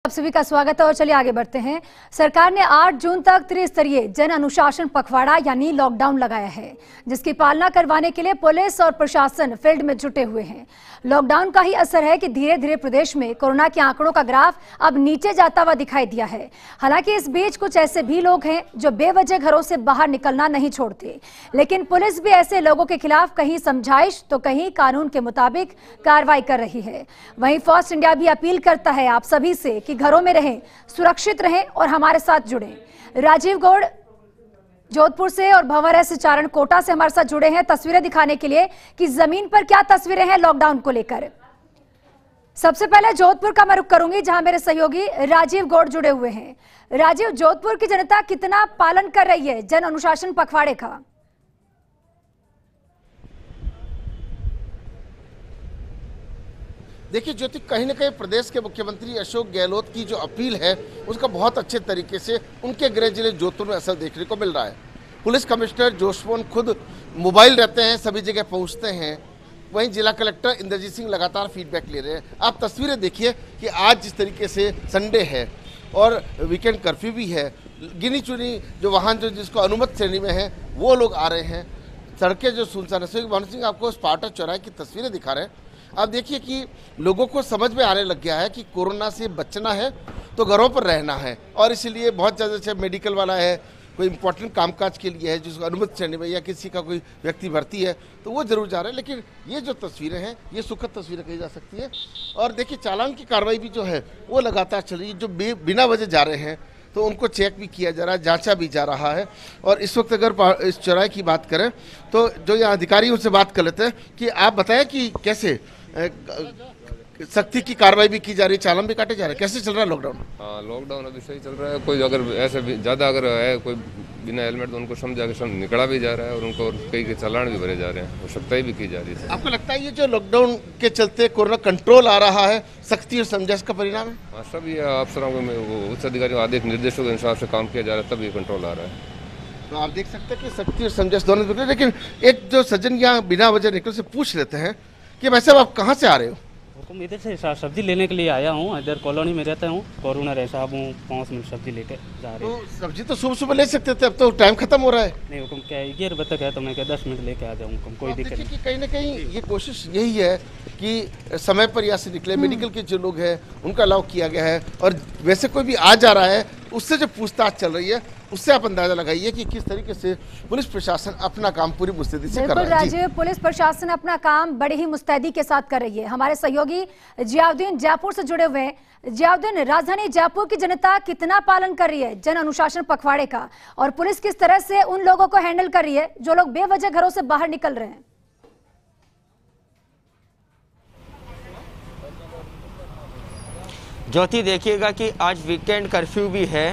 आप सभी का स्वागत है और चलिए आगे बढ़ते हैं। सरकार ने 8 जून तक त्रिस्तरीय जन अनुशासन पखवाड़ा यानी लॉकडाउन लगाया है, जिसकी पालना करवाने के लिए पुलिस और प्रशासन फील्ड में जुटे हुए हैं। लॉकडाउन का ही असर है कि धीरे धीरे प्रदेश में कोरोना के आंकड़ों का ग्राफ अब नीचे जाता हुआ दिखाई दिया है। हालांकि इस बीच कुछ ऐसे भी लोग हैं जो बेवजह घरों से बाहर निकलना नहीं छोड़ते, लेकिन पुलिस भी ऐसे लोगों के खिलाफ कहीं समझाइश तो कहीं कानून के मुताबिक कार्रवाई कर रही है। वहीं फर्स्ट इंडिया भी अपील करता है आप सभी से कि घरों में रहें, सुरक्षित रहें और हमारे साथ जुड़ें। राजीव गौड़ जोधपुर से और भंवर एस चारण कोटा से हमारे साथ जुड़े हैं तस्वीरें दिखाने के लिए कि जमीन पर क्या तस्वीरें हैं लॉकडाउन को लेकर। सबसे पहले जोधपुर का मैं रुख करूंगी, जहां मेरे सहयोगी राजीव गौड़ जुड़े हुए हैं। राजीव, जोधपुर की जनता कितना पालन कर रही है जन अनुशासन पखवाड़े का? देखिए ज्योति, कहीं ना कहीं प्रदेश के मुख्यमंत्री अशोक गहलोत की जो अपील है उसका बहुत अच्छे तरीके से उनके गृह जिले जोधपुर में असर देखने को मिल रहा है। पुलिस कमिश्नर जोशमोहन खुद मोबाइल रहते हैं, सभी जगह पहुंचते हैं। वहीं जिला कलेक्टर इंद्रजीत सिंह लगातार फीडबैक ले रहे हैं। आप तस्वीरें देखिए कि आज जिस तरीके से संडे है और वीकेंड कर्फ्यू भी है, गिनी चुनी जो वाहन जो जिसको अनुमत श्रेणी में है वो लोग आ रहे हैं। सड़कें जो सुनसान है। मोहन सिंह आपको स्पार्टा चौराहे की तस्वीरें दिखा रहे हैं। आप देखिए कि लोगों को समझ में आने लग गया है कि कोरोना से बचना है तो घरों पर रहना है, और इसीलिए बहुत ज़्यादा जैसे मेडिकल वाला है, कोई इंपॉर्टेंट कामकाज के लिए है जिसको अनुमति श्रेणी में, या किसी का कोई व्यक्ति भर्ती है तो वो जरूर जा रहा है। लेकिन ये जो तस्वीरें हैं ये सुखद तस्वीरें कही जा सकती है। और देखिए चालान की कार्रवाई भी जो है वो लगातार चल रही है। जो बिना वजह जा रहे हैं तो उनको चेक भी किया जा रहा है, जांचा भी जा रहा है। और इस वक्त अगर इस चौराहे की बात करें तो जो यहाँ अधिकारी उनसे बात कर लेते हैं कि आप बताएं कि कैसे सख्ती की कार्रवाई भी की जा रही है, चालान भी काटे जा रहे हैं, कैसे चल रहा है लॉकडाउन? हाँ, लॉकडाउन अभी सही चल रहा है। कोई अगर ऐसे ज़्यादा अगर है कोई बिना हेलमेट तो उनको समझा के निकला भी जा रहा है और उनको कई के चालान भी भरे जा रहे हैं और सख्ताई भी की जा रही है। आपको लगता है ये जो लॉकडाउन के चलते कोरोना कंट्रोल आ रहा है सख्ती और समझाइश का परिणाम है? हाँ, सब ये अफसरों को उच्च अधिकारियों आदेश निर्देशों के हिसाब से काम किया जा रहा है, तब ये कंट्रोल आ रहा है। तो आप देख सकते हैं कि सख्ती और समझाइश दोनों निकले। लेकिन एक जो सज्जन यहाँ बिना वजह निकल से पूछ लेते हैं कि भाई साहब आप कहाँ से आ रहे हो? हुकुम इधर से सब्जी लेने के लिए आया हूँ, इधर कॉलोनी में रहता हूँ, कोरोना रह साहब हूँ, 5 मिनट सब्जी लेके जा रहे हैं। तो सब्जी तो सुबह सुबह ले सकते थे, अब तो टाइम खत्म हो रहा है। नहीं हुकुम क्या 11 बजे तक है तो मैं क्या 10 मिनट लेके आ जाऊँ, हुकुम कोई दिक्कत नहीं। कहीं ना कहीं ये कोशिश यही है कि समय पर यहाँ से निकले। मेडिकल के जो लोग हैं उनका अलाउ किया गया है, और वैसे कोई भी आ जा रहा है उससे जो पूछताछ चल रही है उससे आप अंदाजा लगाइए कि किस तरीके से पुलिस प्रशासन अपना काम पूरी मुस्तैदी से कर रहा है। राजीव, पुलिस प्रशासन अपना काम बड़ी ही मुस्तैदी के साथ कर रही है। हमारे सहयोगी जियाउद्दीन जयपुर से जुड़े हुए हैं। जियाउद्दीन, राजधानी जयपुर की जनता कितना पालन कर रही है जन अनुशासन पखवाड़े का, और पुलिस किस तरह से उन लोगों को हैंडल कर रही है जो लोग बेवजह घरों से बाहर निकल रहे हैं? ज्योति, देखिएगा कि आज वीकेंड कर्फ्यू भी है।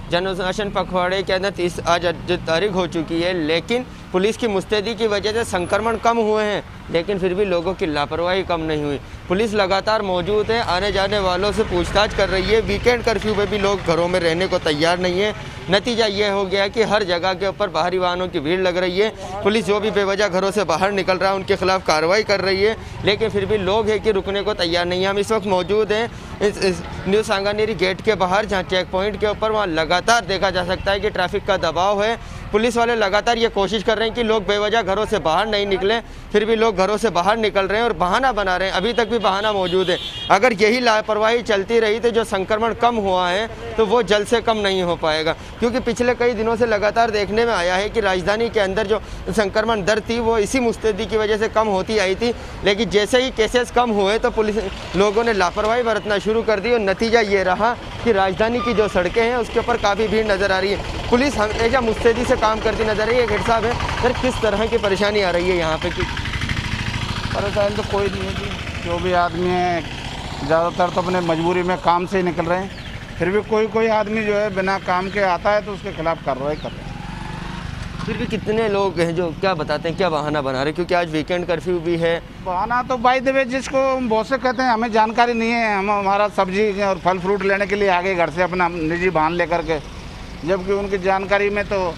जन अनुशासन पखवाड़े के अंदर आज तारीख हो चुकी है, लेकिन पुलिस की मुस्तैदी की वजह से संक्रमण कम हुए हैं, लेकिन फिर भी लोगों की लापरवाही कम नहीं हुई। पुलिस लगातार मौजूद है, आने जाने वालों से पूछताछ कर रही है। वीकेंड कर्फ्यू में भी लोग घरों में रहने को तैयार नहीं है। नतीजा ये हो गया कि हर जगह के ऊपर बाहरी वाहनों की भीड़ लग रही है। पुलिस जो भी बेवजह घरों से बाहर निकल रहा है उनके खिलाफ कार्रवाई कर रही है, लेकिन फिर भी लोग हैं कि रुकने को तैयार नहीं है। हम इस वक्त मौजूद हैं इस न्यू सांगानेरी गेट के बाहर, जहाँ चेक पॉइंट के ऊपर वहाँ लगातार देखा जा सकता है कि ट्रैफिक का दबाव है। पुलिस वाले लगातार ये कोशिश कर रहे हैं कि लोग बेवजह घरों से बाहर नहीं निकलें, फिर भी लोग घरों से बाहर निकल रहे हैं और बहाना बना रहे हैं। अभी तक भी बहाना मौजूद है। अगर यही लापरवाही चलती रही तो जो संक्रमण कम हुआ है तो वो जल्द से कम नहीं हो पाएगा, क्योंकि पिछले कई दिनों से लगातार देखने में आया है कि राजधानी के अंदर जो संक्रमण दर थी वो इसी मुस्तैदी की वजह से कम होती आई थी। लेकिन जैसे ही केसेस कम हुए तो पुलिस लोगों ने लापरवाही बरतना शुरू कर दी, और नतीजा ये रहा कि राजधानी की जो सड़कें हैं उसके ऊपर काफ़ी भीड़ नज़र आ रही है। पुलिस हमेशा मुस्तैदी से काम करती नजर आ रही है। हेड साहब है सर, किस तरह की परेशानी आ रही है यहाँ पे? परेशानी तो कोई नहीं है जी, जो भी आदमी है ज़्यादातर तो अपने मजबूरी में काम से ही निकल रहे हैं। फिर भी कोई आदमी जो है बिना काम के आता है तो उसके खिलाफ कार्रवाई कर रहे हैं। फिर भी कितने लोग हैं जो क्या बताते हैं, क्या बहाना बना रहे हैं? क्योंकि आज वीकेंड कर्फ्यू भी है। बहाना तो बाय द वे जिसको हम बहुत से कहते हैं हमें जानकारी नहीं है, हम हमारा सब्जी और फल फ्रूट लेने के लिए आगे घर से अपना निजी वाहन लेकर के, जबकि उनकी जानकारी में तो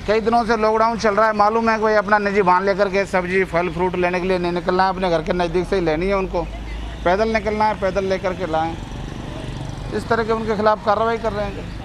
कई दिनों से लॉकडाउन चल रहा है। मालूम है कोई अपना निजी वाहन लेकर के सब्जी फल फ्रूट लेने के लिए नहीं निकलना है, अपने घर के नज़दीक से ही लेनी है। उनको पैदल निकलना है, पैदल लेकर के लाएँ। इस तरह के उनके खिलाफ कार्रवाई कर रहे हैं।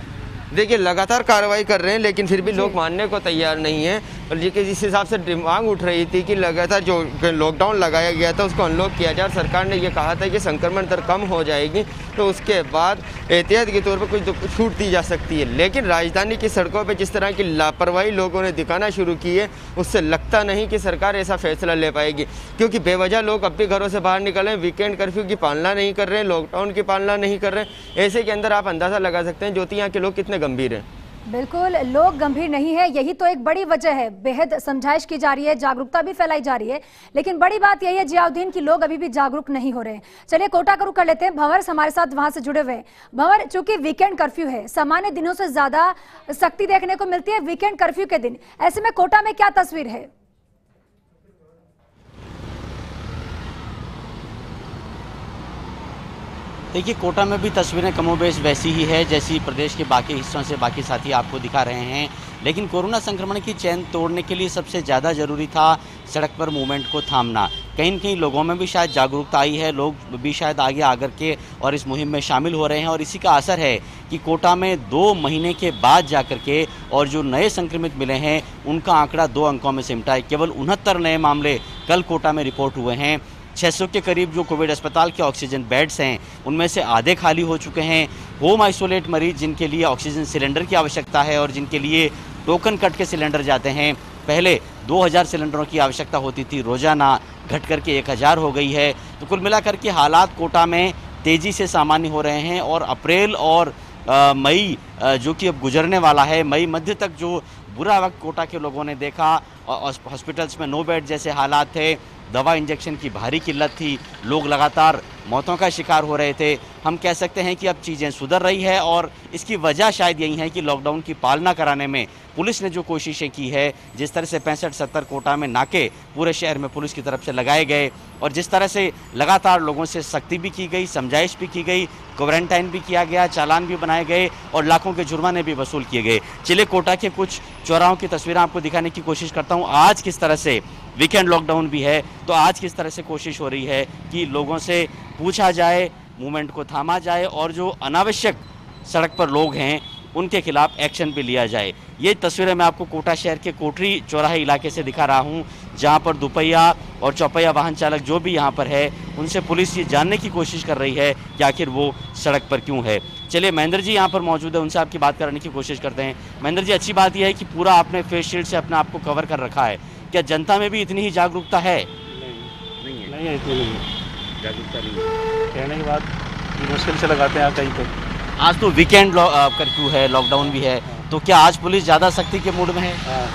देखिए लगातार कार्रवाई कर रहे हैं, लेकिन फिर भी लोग मानने को तैयार नहीं है। और जिस हिसाब से मांग उठ रही थी कि लगातार जो लॉकडाउन लगाया गया था उसको अनलॉक किया जाए, और सरकार ने ये कहा था कि संक्रमण दर कम हो जाएगी तो उसके बाद एहतियात के तौर पर कुछ छूट दी जा सकती है। लेकिन राजधानी की सड़कों पर जिस तरह की लापरवाही लोगों ने दिखाना शुरू की है, उससे लगता नहीं कि सरकार ऐसा फैसला ले पाएगी, क्योंकि बेवजह लोग अब भी घरों से बाहर निकल रहे हैं, वीकेंड कर्फ्यू की पालना नहीं कर रहे हैं, लॉकडाउन की पालना नहीं कर रहे हैं। ऐसे के अंदर आप अंदाज़ा लगा सकते हैं ज्योति यहाँ के लोग कितने गंभीर हैं। बिल्कुल, लोग गंभीर नहीं है, यही तो एक बड़ी वजह है। बेहद समझाइश की जा रही है, जागरूकता भी फैलाई जा रही है, लेकिन बड़ी बात यही है जियाउद्दीन की लोग अभी भी जागरूक नहीं हो रहे हैं। चलिए कोटा का रुख कर लेते हैं, भंवर हमारे साथ वहां से जुड़े हुए हैं। भंवर, चूंकि वीकेंड कर्फ्यू है, सामान्य दिनों से ज्यादा सख्ती देखने को मिलती है वीकेंड कर्फ्यू के दिन, ऐसे में कोटा में क्या तस्वीर है? देखिए कोटा में भी तस्वीरें कमोबेश वैसी ही है जैसी प्रदेश के बाकी हिस्सों से बाकी साथी आपको दिखा रहे हैं, लेकिन कोरोना संक्रमण की चेन तोड़ने के लिए सबसे ज़्यादा ज़रूरी था सड़क पर मूवमेंट को थामना। कहीं न कहीं लोगों में भी शायद जागरूकता आई है, लोग भी शायद आगे आकर के और इस मुहिम में शामिल हो रहे हैं, और इसी का असर है कि कोटा में 2 महीने के बाद जाकर के और जो नए संक्रमित मिले हैं उनका आंकड़ा 2 अंकों में सिमटा है। केवल 69 नए मामले कल कोटा में रिपोर्ट हुए हैं। 600 के करीब जो कोविड अस्पताल के ऑक्सीजन बेड्स हैं उनमें से आधे खाली हो चुके हैं। होम आइसोलेट मरीज जिनके लिए ऑक्सीजन सिलेंडर की आवश्यकता है और जिनके लिए टोकन कट के सिलेंडर जाते हैं, पहले 2000 सिलेंडरों की आवश्यकता होती थी, रोजाना घट करके 1000 हो गई है। तो कुल मिलाकर के हालात कोटा में तेज़ी से सामान्य हो रहे हैं, और अप्रैल और मई जो कि अब गुजरने वाला है, मई मध्य तक जो बुरा वक्त कोटा के लोगों ने देखा, हॉस्पिटल्स में नो बेड जैसे हालात थे, दवा इंजेक्शन की भारी किल्लत थी, लोग लगातार मौतों का शिकार हो रहे थे। हम कह सकते हैं कि अब चीज़ें सुधर रही है, और इसकी वजह शायद यही है कि लॉकडाउन की पालना कराने में पुलिस ने जो कोशिशें की है, जिस तरह से 65-70 कोटा में नाके पूरे शहर में पुलिस की तरफ से लगाए गए, और जिस तरह से लगातार लोगों से सख्ती भी की गई, समझाइश भी की गई, क्वारंटाइन भी किया गया, चालान भी बनाए गए और लाखों के जुर्माने भी वसूल किए गए। चलिए कोटा के कुछ चौराहों की तस्वीरें आपको दिखाने की कोशिश करता हूँ। आज किस तरह से वीकेंड लॉकडाउन भी है, तो आज किस तरह से कोशिश हो रही है कि लोगों से पूछा जाए, मूवमेंट को थामा जाए, और जो अनावश्यक सड़क पर लोग हैं उनके खिलाफ एक्शन भी लिया जाए। ये तस्वीरें मैं आपको कोटा शहर के कोटरी चौराहे इलाके से दिखा रहा हूँ, जहाँ पर दुपहिया और चौपहिया वाहन चालक जो भी यहाँ पर है उनसे पुलिस ये जानने की कोशिश कर रही है कि आखिर वो सड़क पर क्यों है। चलिए महेंद्र जी यहाँ पर मौजूद है, उनसे आपकी बात करने की कोशिश करते हैं। महेंद्र जी, अच्छी बात यह है कि पूरा आपने फेस शील्ड से अपने आप को कवर कर रखा है, क्या जनता में भी इतनी ही जागरूकता है? नहीं है, इतनी नहीं है जागरूकता, नहीं है। कहने के बाद मुश्किल से लगाते हैं कहीं पे। आज तो वीकेंड कर्फ्यू है, लॉकडाउन भी है, तो क्या आज पुलिस ज़्यादा सख्ती के मूड में है? हाँ,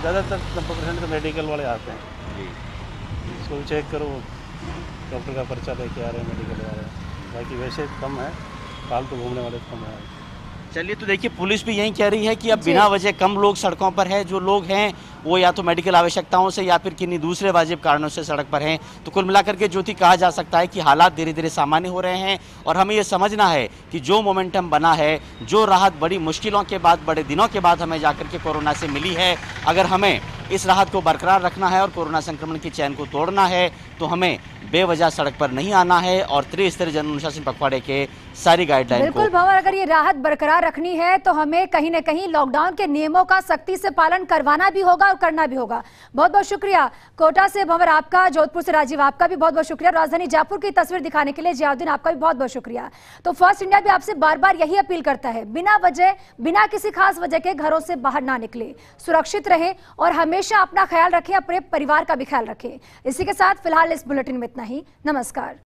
ज़्यादातर 90% तो मेडिकल वाले आते हैं जी, इसको चेक करो, डॉक्टर का पर्चा लेके आ रहे हैं मेडिकल वाले, बाकी वैसे कम है, फालतू घूमने वाले कम है। चलिए, तो देखिए पुलिस भी यही कह रही है कि अब बिना वजह कम लोग सड़कों पर हैं, जो लोग हैं वो या तो मेडिकल आवश्यकताओं से या फिर किन्हीं दूसरे वाजिब कारणों से सड़क पर हैं। तो कुल मिलाकर के ज्योति कहा जा सकता है कि हालात धीरे धीरे सामान्य हो रहे हैं, और हमें ये समझना है कि जो मोमेंटम बना है, जो राहत बड़ी मुश्किलों के बाद, बड़े दिनों के बाद हमें जाकर के कोरोना से मिली है, अगर हमें इस राहत को बरकरार रखना है और कोरोना संक्रमण की चैन को तोड़ना है तो हमें बेवजह सड़क पर नहीं आना है, और त्रिस्तरीय जन अनुशासन पखवाड़े के सारी गाइडलाइन बिल्कुल भंवर, अगर ये राहत बरकरार रखनी है तो हमें कहीं न कहीं लॉकडाउन के नियमों का सख्ती से पालन करवाना भी होगा और करना भी होगा। बहुत बहुत शुक्रिया कोटा से भंवर आपका, जोधपुर से राजीव आपका भी बहुत बहुत शुक्रिया, राजधानी जयपुर की तस्वीर दिखाने के लिए जियाउद्दीन आपका भी बहुत बहुत शुक्रिया। तो फर्स्ट इंडिया भी आपसे बार बार यही अपील करता है, बिना वजह, बिना किसी खास वजह के घरों से बाहर ना निकले, सुरक्षित रहे और हमेशा अपना ख्याल रखें, अपने परिवार का भी ख्याल रखें। इसी के साथ फिलहाल इस बुलेटिन में इतना ही। नमस्कार।